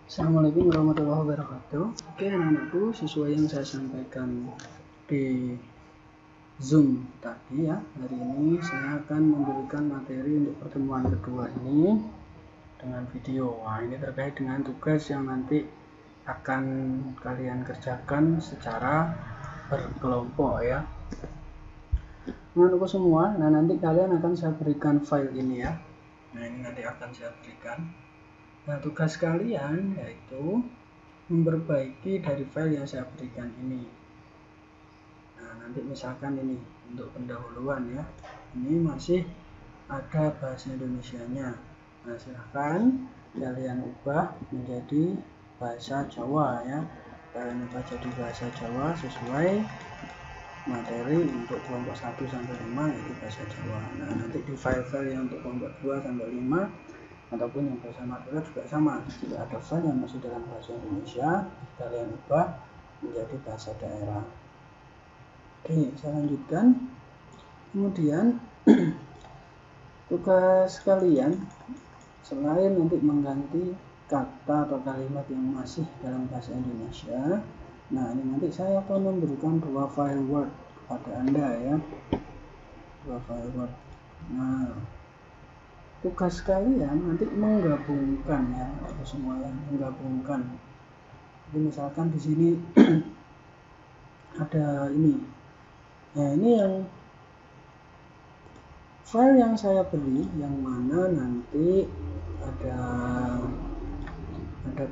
Assalamualaikum warahmatullahi wabarakatuh. Oke anak-anakku, sesuai yang saya sampaikan di Zoom tadi ya, hari ini saya akan memberikan materi untuk pertemuan kedua ini dengan video. Nah, ini terkait dengan tugas yang nanti akan kalian kerjakan secara berkelompok ya. Anak-anakku semua, nah nanti kalian akan saya berikan file ini ya. Nah ini nanti akan saya berikan. Nah, tugas kalian yaitu memperbaiki dari file yang saya berikan ini. Nah, nanti misalkan ini untuk pendahuluan ya. Ini masih ada bahasa Indonesianya. Nah, silahkan kalian ubah menjadi bahasa Jawa ya. Kalian ubah jadi bahasa Jawa sesuai materi untuk kelompok 1 sampai 5 yaitu bahasa Jawa. Nah, nanti di file-file yang untuk kelompok 2 sampai 5 ataupun yang bahasa Madura juga sama. Jika ada file yang masih dalam bahasa Indonesia, kalian ubah menjadi bahasa daerah. Oke, saya lanjutkan. Kemudian tugas kalian selain untuk mengganti kata atau kalimat yang masih dalam bahasa Indonesia, nah ini nanti saya akan memberikan 2 file Word kepada Anda ya. 2 file Word. Nah, tugas kalian nanti menggabungkan ya, semua yang menggabungkan. Jadi misalkan di sini ada ini. Nah, ini yang file yang saya beri yang mana nanti ada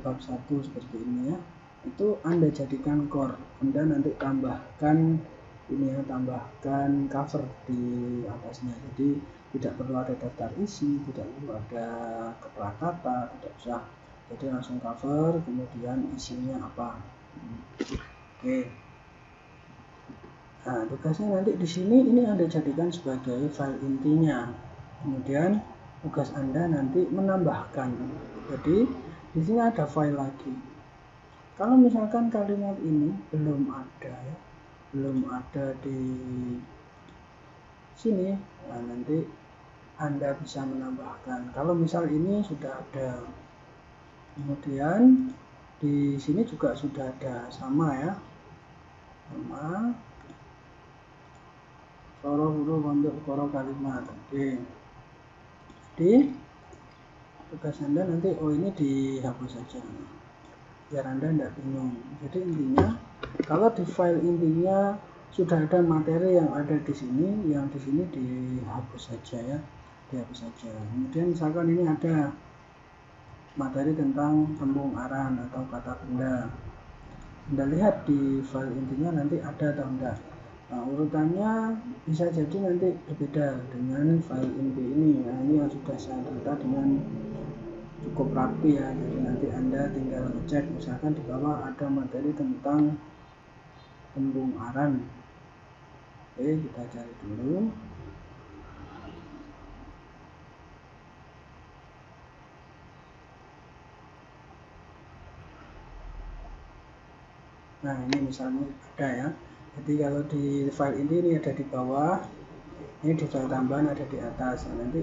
bab 1 seperti ini ya. Itu Anda jadikan core. Anda nanti tambahkan ini ya, tambahkan cover di atasnya. Jadi tidak perlu ada daftar isi, tidak perlu ada kepala kata, tidak usah. Jadi langsung cover, kemudian isinya apa. Oke. Nah, tugasnya nanti di sini ini Anda jadikan sebagai file intinya. Kemudian tugas Anda nanti menambahkan. Jadi di sini ada file lagi. Kalau misalkan kalimat ini belum ada ya, belum ada di sini, nah nanti Anda bisa menambahkan. Kalau misal ini sudah ada, kemudian di sini juga sudah ada, sama ya, sama soro huruf untuk koro kalimat. Oke, jadi tugas Anda nanti ini dihapus saja biar Anda tidak bingung. Jadi intinya kalau di file intinya sudah ada materi yang ada di sini, yang di sini dihapus saja ya, dihapus saja. Kemudian misalkan ini ada materi tentang tembung aran atau kata benda. Anda lihat di file intinya nanti ada atau enggak. Nah, urutannya bisa jadi nanti berbeda dengan file inti ini. Nah, ini yang sudah saya tata dengan cukup rapi ya. Jadi nanti Anda tinggal cek, misalkan di bawah ada materi tentang tembung aran. Oke, kita cari dulu. Nah, ini misalnya ada ya. Jadi kalau di file ini ada di bawah, ini di file tambahan ada di atas. Nah, nanti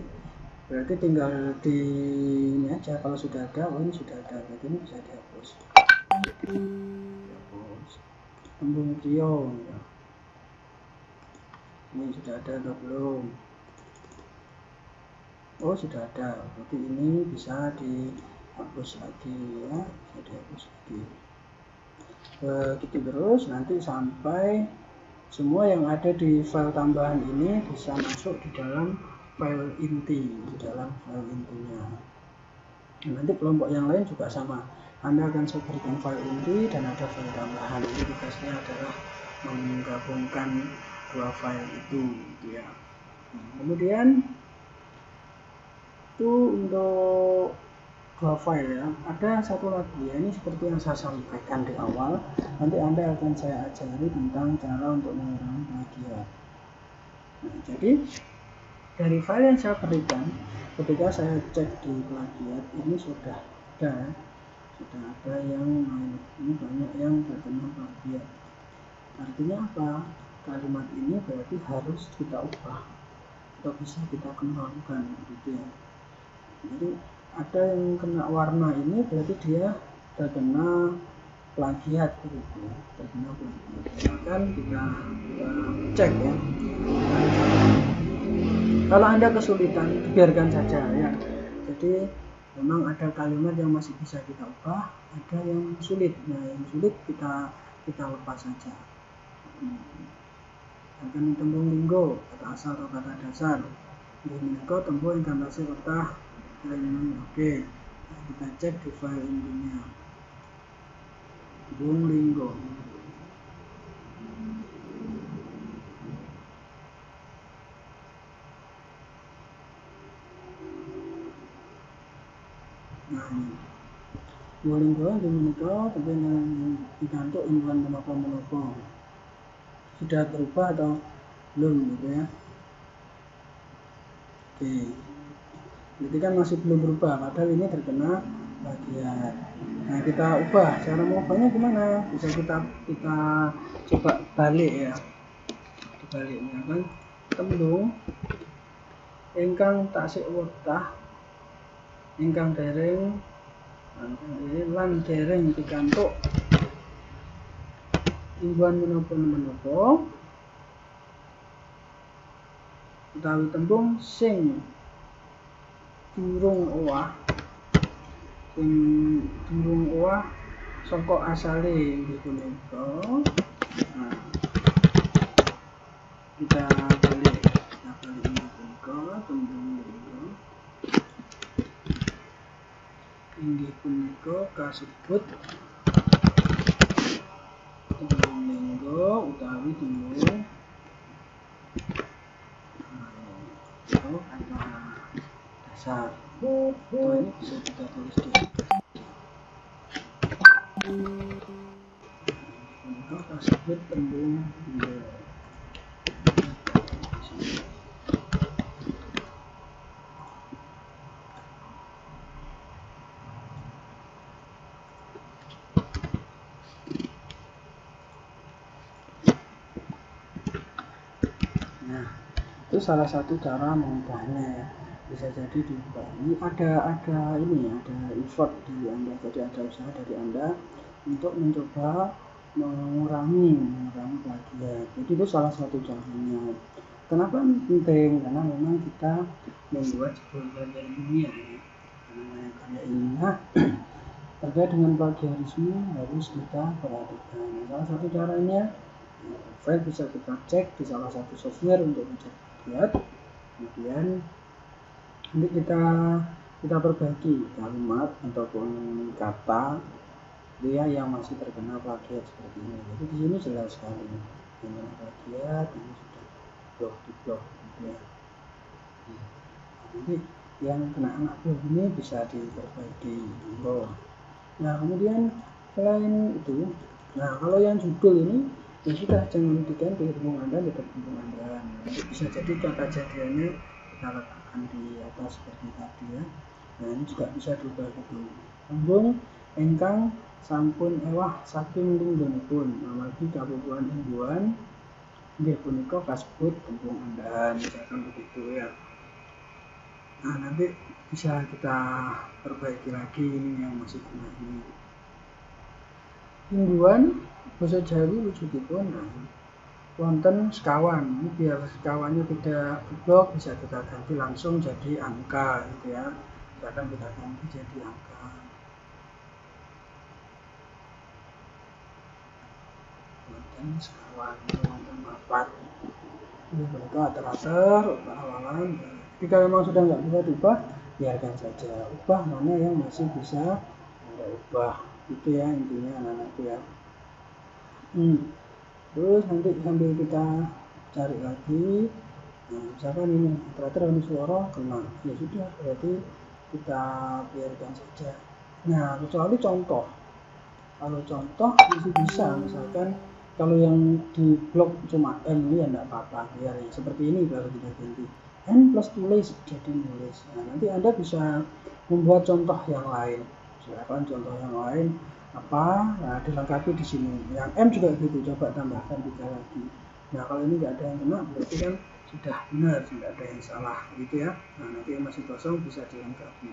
berarti tinggal di ini aja, kalau sudah ada, ini sudah ada, berarti ini bisa dihapus. Tembung tio ya. Ini sudah ada atau belum? Oh, sudah ada, berarti ini bisa dihapus lagi ya, bisa dihapus lagi. Begitu terus nanti sampai semua yang ada di file tambahan ini bisa masuk di dalam file inti, di dalam file intinya. Nanti kelompok yang lain juga sama. Anda akan saya berikan file inti dan ada file tambahan. Jadi tugasnya adalah menggabungkan 2 file itu gitu ya. Kemudian itu untuk 2 file ya. Ada satu lagi ya, ini seperti yang saya sampaikan di awal. Nanti Anda akan saya ajari tentang cara untuk mengurangi plagiat. Nah, jadi dari file yang saya berikan, ketika saya cek di plagiat ini sudah ada, sudah ada yang ini banyak yang terkena plagiat. Artinya apa? Kalimat ini berarti harus kita ubah atau bisa kita kembangkan gitu ya. Jadi ada yang kena warna ini berarti dia terkena plagiat begitu ya, terkena plagiat. Silakan kita cek ya. Kalau Anda kesulitan, biarkan saja ya. Jadi memang ada kalimat yang masih bisa kita ubah, ada yang sulit. Nah, yang sulit kita lepas saja. Akan tembung linggo, kata asal atau kata dasar. Linggo tembung ingkang tasih kertah. Oke. Nah, kita cek di file intinya. Tembung linggo. Nah, ini. Linggo menika tembung yang digantuk imbuhan menapa-menapa. Sudah berubah atau belum gitu ya. Oke. Berarti kan masih belum berubah, padahal ini terkena plagiat. Nah, kita ubah. Cara mengubahnya gimana? Bisa kita coba balik ya. Dibaliknya kan tembung ingkang tasih wetah ingkang dereng lan dereng dikantuk imbuhan menapa-menapa utawi tembung sing durung owah saka asale inggih punika. Nah, kita balik inggih punika tembung linggo inggih punika kasebut tembung linggo utawi tembung kata dasar. Ini bisa kita tulis di ini kasebut tembung linggo. Nah, itu salah satu cara mengubahnya ya. Bisa jadi diubah. Ini ada effort di Anda, jadi ada usaha dari Anda untuk mencoba mengurangi plagiat. Jadi itu salah satu caranya. Kenapa penting? Karena memang kita membuat sebuah karya ilmiah ya. Karya ilmiah terkait dengan plagiarisme harus kita perhatikan. Salah satu caranya file bisa kita cek di salah satu software untuk mencek plagiat. Kemudian nanti kita perbaiki kalimat ataupun kata dia yang masih terkena plagiat seperti ini. Jadi di sini jelas sekali ini plagiat, ini sudah blok gitu ya. Nanti yang kena anak blok ini bisa diperbaiki. Nah, kemudian selain itu, nah kalau yang judul ini ya sudah, jangan diganti tembung Anda tetap tembung Anda. Bisa jadi kata jadiannya kita letakkan di atas seperti tadi ya. Nah, ini juga bisa diubah gitu. Tembung ingkang sampun ewah saking linggonipun amargi kabubuhan imbuhan nggih punika kasebut tembung Anda, misalkan begitu ya. Nah, nanti bisa kita perbaiki lagi ini yang masih kena ini. Imbuhan basa Jawi wujudipun wonten sekawan. Ini biar sekawannya tidak blok, bisa kita ganti langsung jadi angka gitu ya. Misalkan kita ganti jadi angka. Wonten sekawan, wonten papat. Ini mereka ater-ater, awalan. Jika memang sudah nggak bisa diubah, biarkan saja. Ubah mana yang masih bisa Anda ubah. Itu ya intinya anak-anakku ya. Terus nanti sambil kita cari lagi. Nah, misalkan ini ater-ater ini suara kena, ya sudah, berarti kita biarkan saja. Nah, kecuali contoh. Kalau contoh masih bisa, misalkan kalau yang di blok cuma N ini ya enggak apa-apa, biar ya seperti ini baru kita ganti N plus tulis jadi nulis. Nah, nanti Anda bisa membuat contoh yang lain. Silakan contoh yang lain apa? Nah, dilengkapi di sini. Yang M juga gitu, coba tambahkan 3 lagi. Nah, kalau ini nggak ada yang kena, berarti kan sudah benar, tidak ada yang salah gitu ya. Nah, nanti yang masih kosong bisa dilengkapi.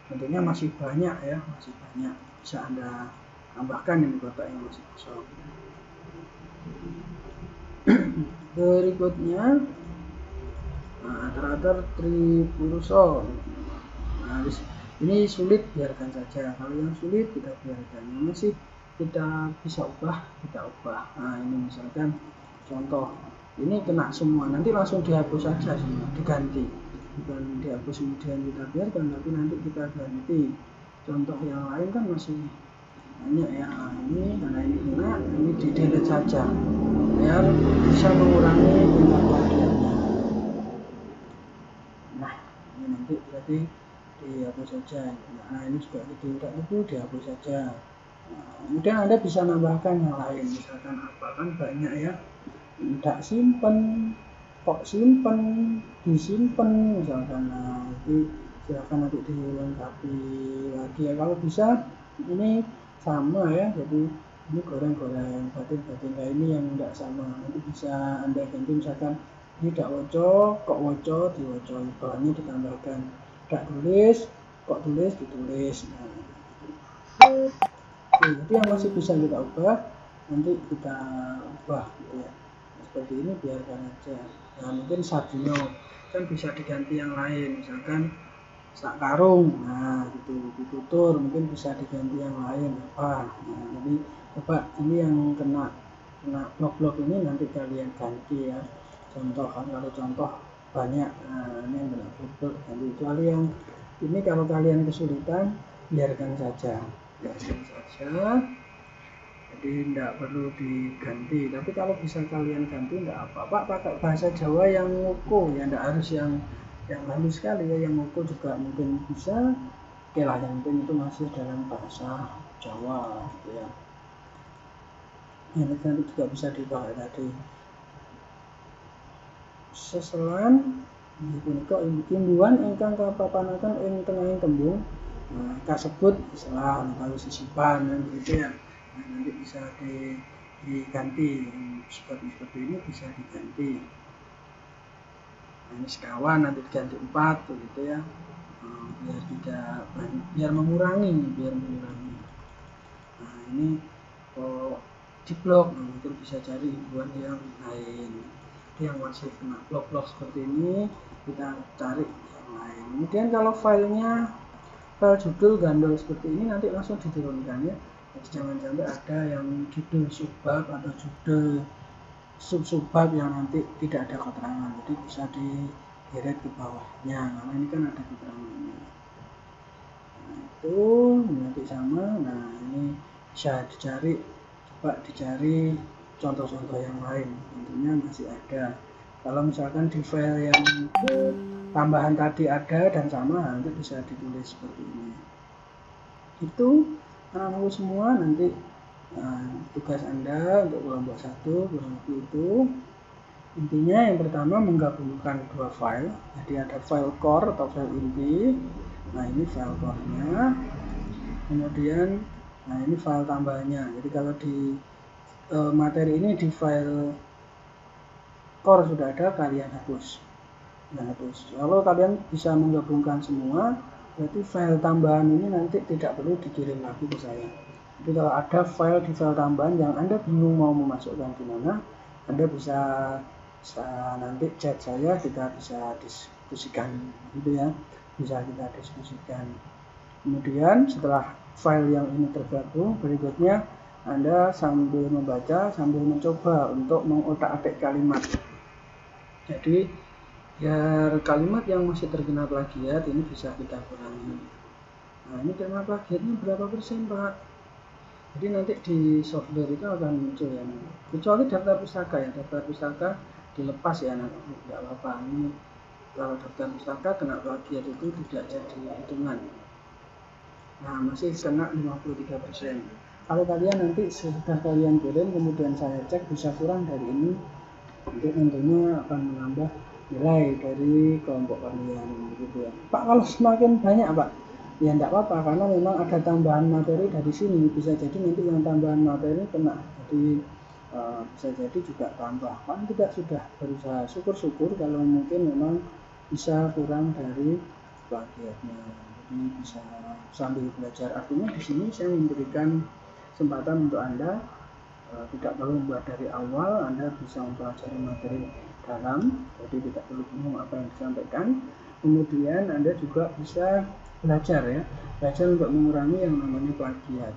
tentunya masih banyak ya, masih banyak, bisa Anda tambahkan ini kotak yang masih kosong. Berikutnya teratur Tripurso. Nah, ini sulit biarkan saja, kalau yang sulit kita biarkan, yang masih kita bisa ubah kita ubah. Nah, ini misalkan contoh, ini kena semua, nanti langsung dihapus saja semua, diganti, bukan dihapus kemudian kita biarkan, tapi nanti kita ganti. Contoh yang lain kan masih banyak ya. Nah, ini karena ini kena, ini di delete saja biar bisa mengurangi tingkat plagiatnya. Nah, ini nanti berarti dihapus saja. Nah, ini juga itu dihapus saja. Nah, kemudian Anda bisa nambahkan yang lain, misalkan apa, kan banyak ya, tidak simpen, kok simpen, disimpan misalkan. Nah, itu silahkan nanti dilengkapi lagi ya, kalau bisa ini sama ya, jadi ini goreng-goreng batin-batin kayak ini yang tidak sama, nanti bisa Anda ganti, misalkan ini tidak woco, kok woco, diwoco, bawahnya ditambahkan, tidak tulis, kok tulis, ditulis. Nah, jadi yang masih bisa kita ubah nanti kita ubah gitu ya. Seperti ini biarkan aja. Nah, mungkin Sabino kan bisa diganti yang lain, misalkan sak karung, nah gitu, ditutur mungkin bisa diganti yang lain apa. Nah, jadi coba ini yang kena blok-blok ini nanti kalian ganti ya. Contoh kan, kalau contoh banyak, nah ini yang kena blok-blok ganti, kecuali yang ini kalau kalian kesulitan biarkan saja, jadi tidak perlu diganti. Tapi kalau bisa kalian ganti tidak apa-apa, pakai bahasa Jawa yang ngoko ya, tidak harus yang halus sekali ya, yang ngoko juga mungkin bisa. Oke lah, yang penting itu masih dalam bahasa Jawa gitu ya. Ini nanti juga bisa dipakai tadi. Seselan punika imbuhan ingkang kapapanaken ing tengahing tembung kasebut selah atau sisipan gitu ya. Nah, nanti bisa diganti, seperti ini bisa diganti. Nah, ini sekawan nanti diganti 4 gitu ya, biar tidak banyak, biar mengurangi. Nah, ini di blok, mungkin bisa cari imbuhan yang lain, yang masih kena blok-blok seperti ini kita cari yang lain. Kemudian kalau filenya file judul gandol seperti ini nanti langsung diturunkan ya. Jadi jangan sampai ada yang judul subbab atau judul sub-subbab yang nanti tidak ada keterangan, jadi bisa digeret ke bawahnya karena ini kan ada keterangannya. Nah, itu nanti sama. Nah, ini bisa dicari, coba dicari contoh-contoh yang lain, tentunya masih ada. Kalau misalkan di file yang tambahan tadi ada dan sama, nanti bisa ditulis seperti ini. Itu anak-anakku semua, nanti tugas Anda untuk kelompok 1 kurang lebih itu. Intinya yang pertama menggabungkan dua file, jadi ada file core atau file inti. Nah, ini file core-nya. Kemudian nah ini file tambahannya. Jadi kalau di materi ini di file core sudah ada, kalian hapus. Nah, kalau kalian bisa menggabungkan semua, berarti file tambahan ini nanti tidak perlu dikirim lagi ke saya. Jadi kalau ada file di file tambahan yang Anda bingung mau memasukkan di mana, Anda bisa nanti chat saya, kita bisa diskusikan gitu ya, bisa kita diskusikan. Kemudian setelah file yang ini tergabung, berikutnya Anda sambil membaca, sambil mencoba untuk mengotak-atik kalimat. Jadi biar kalimat yang masih terkena plagiat ini bisa kita kurangi. Nah, ini terkena plagiatnya berapa persen, Pak? Jadi nanti di software itu akan muncul ya, kecuali daftar pustaka ya, daftar pustaka dilepas ya, tidak apa-apa. Ini kalau daftar pustaka kena plagiat itu tidak jadi hitungan. Nah, masih kena 53%. Kalau kalian nanti setelah kalian kirim kemudian saya cek bisa kurang dari ini, nanti tentunya akan menambah nilai dari kelompok kalian gitu ya. Pak, kalau semakin banyak Pak, ya enggak apa-apa, karena memang ada tambahan materi dari sini, bisa jadi nanti yang tambahan materi kena, jadi bisa jadi juga tambah. Kan kita sudah berusaha, syukur-syukur kalau mungkin memang bisa kurang dari plagiatnya. jadi bisa sambil belajar. Artinya di sini saya memberikan kesempatan untuk Anda tidak perlu membuat dari awal, Anda bisa mempelajari materi dalam, jadi tidak perlu bingung apa yang disampaikan. Kemudian Anda juga bisa belajar untuk mengurangi yang namanya plagiat.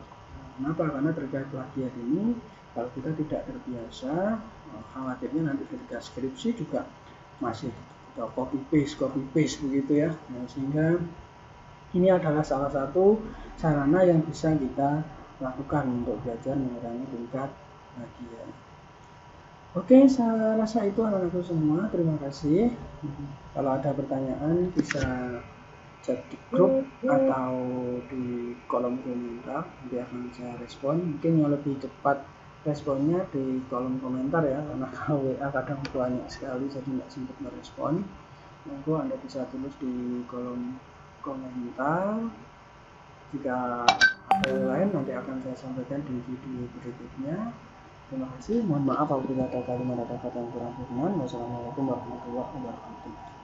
Kenapa? Karena terkait plagiat ini, kalau kita tidak terbiasa, khawatirnya nanti ketika skripsi juga masih copy paste begitu ya. Nah, sehingga ini adalah salah satu sarana yang bisa kita lakukan untuk belajar mengurangi tingkat plagiat. Oke, saya rasa itu anak-anakku semua. Terima kasih. Kalau ada pertanyaan bisa chat di grup atau di kolom komentar, nanti akan saya respon. Mungkin yang lebih cepat responnya di kolom komentar ya, karena kalau WA kadang banyak sekali jadi nggak sempat merespon. Monggo Anda bisa tulis di kolom komentar. Jika ada yang lain nanti akan saya sampaikan di video berikutnya. Terima kasih. Mohon maaf apabila ada kalimat atau kata yang kurang berkenan. Wassalamualaikum warahmatullahi wabarakatuh.